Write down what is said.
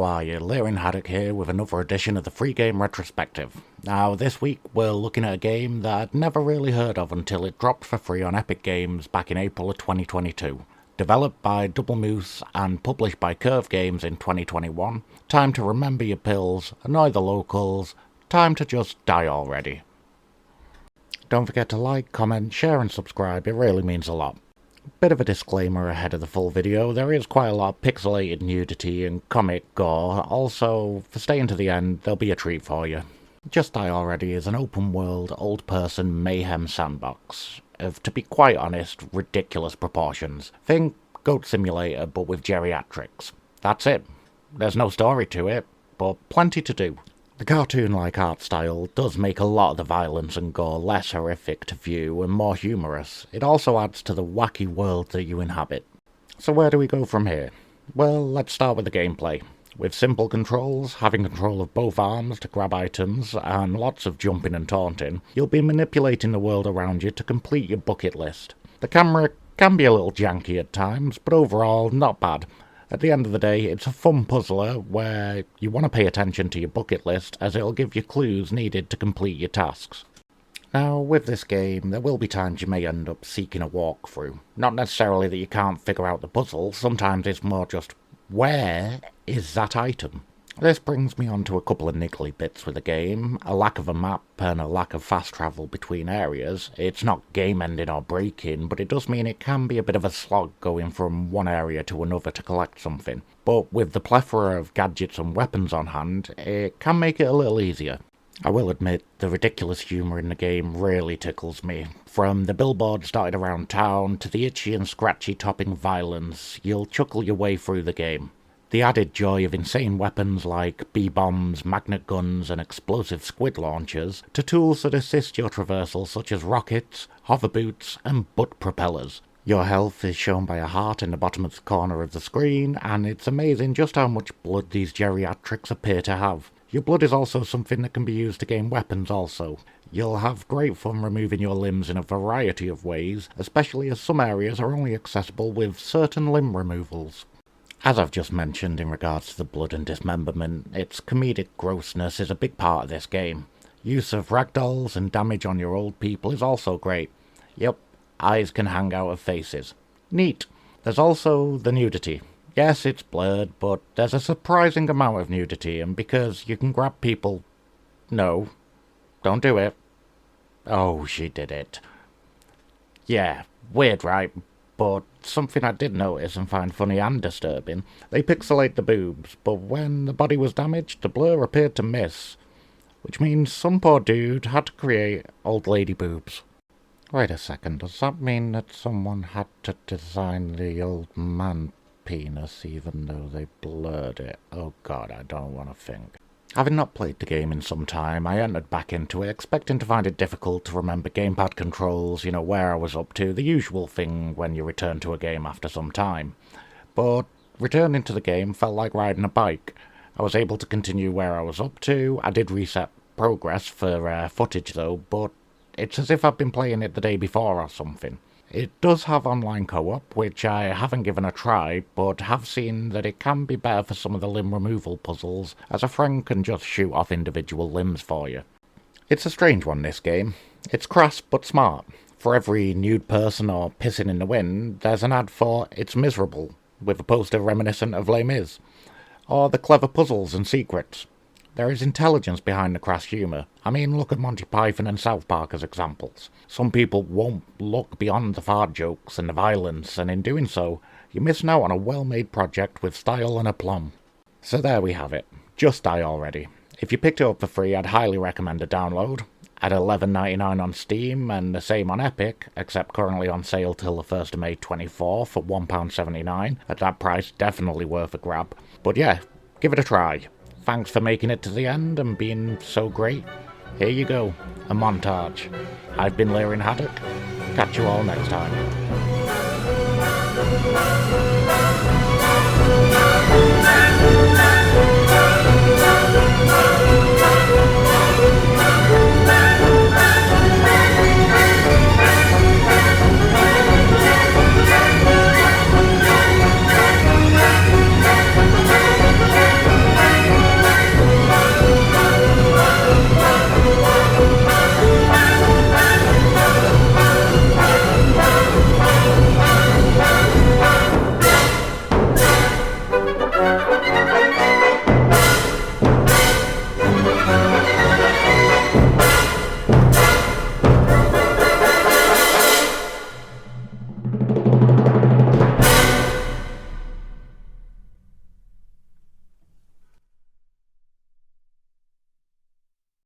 are you? Leering Haddock here with another edition of the free game Retrospective. Now, this week we're looking at a game that I'd never really heard of until it dropped for free on Epic Games back in April of 2022. Developed by Double Moose and published by Curve Games in 2021. Time to remember your pills, annoy the locals, time to just die already. Don't forget to like, comment, share and subscribe, it really means a lot. Bit of a disclaimer ahead of the full video, there is quite a lot of pixelated nudity and comic gore, also, for staying to the end, there'll be a treat for you. Just Die Already is an open world, old person Mayhem sandbox, of, to be quite honest, ridiculous proportions. Think Goat Simulator but with geriatrics. That's it. There's no story to it, but plenty to do. The cartoon-like art style does make a lot of the violence and gore less horrific to view and more humorous. It also adds to the wacky world that you inhabit. So where do we go from here? Well, let's start with the gameplay. With simple controls, having control of both arms to grab items, and lots of jumping and taunting, you'll be manipulating the world around you to complete your bucket list. The camera can be a little janky at times, but overall not bad. At the end of the day, it's a fun puzzler where you want to pay attention to your bucket list as it'll give you clues needed to complete your tasks. Now, with this game, there will be times you may end up seeking a walkthrough. Not necessarily that you can't figure out the puzzle, sometimes it's more just, where is that item? This brings me on to a couple of niggly bits with the game, a lack of a map and a lack of fast travel between areas. It's not game ending or breaking, but it does mean it can be a bit of a slog going from one area to another to collect something. But with the plethora of gadgets and weapons on hand, it can make it a little easier. I will admit, the ridiculous humour in the game really tickles me. From the billboards dotted around town to the itchy and scratchy topping violence, you'll chuckle your way through the game. The added joy of insane weapons like B-bombs, magnet guns and explosive squid launchers, to tools that assist your traversal such as rockets, hover boots and butt propellers. Your health is shown by a heart in the bottom of the corner of the screen, and it's amazing just how much blood these geriatrics appear to have. Your blood is also something that can be used to gain weapons also. You'll have great fun removing your limbs in a variety of ways, especially as some areas are only accessible with certain limb removals. As I've just mentioned in regards to the blood and dismemberment, its comedic grossness is a big part of this game. Use of ragdolls and damage on your old people is also great. Yep, eyes can hang out of faces. Neat. There's also the nudity. Yes, it's blurred, but there's a surprising amount of nudity, and because you can grab people... No. Don't do it. Oh, she did it. Yeah, weird, right? But something I did notice and find funny and disturbing, they pixelate the boobs, but when the body was damaged, the blur appeared to miss. Which means some poor dude had to create old lady boobs. Wait a second, does that mean that someone had to design the old man penis even though they blurred it? Oh god, I don't want to think. Having not played the game in some time, I entered back into it expecting to find it difficult to remember gamepad controls, where I was up to, the usual thing when you return to a game after some time. But returning to the game felt like riding a bike. I was able to continue where I was up to. I did reset progress for footage though, but it's as if I've been playing it the day before or something. It does have online co-op, which I haven't given a try, but have seen that it can be better for some of the limb removal puzzles, as a friend can just shoot off individual limbs for you. It's a strange one, this game. It's crass but smart. For every nude person or pissing in the wind, there's an ad for It's Miserable, with a poster reminiscent of Les Mis, or the clever puzzles and secrets. There is intelligence behind the crass humour. I mean, look at Monty Python and South Park as examples. Some people won't look beyond the fart jokes and the violence, and in doing so, you're missing out on a well-made project with style and aplomb. So there we have it. Just Die Already. If you picked it up for free, I'd highly recommend a download. At $11.99 on Steam, and the same on Epic, except currently on sale till the 1st of May 24 for £1.79. At that price, definitely worth a grab. But yeah, give it a try. Thanks for making it to the end and being so great. Here you go, a montage. I've been Leering Haddock. Catch you all next time.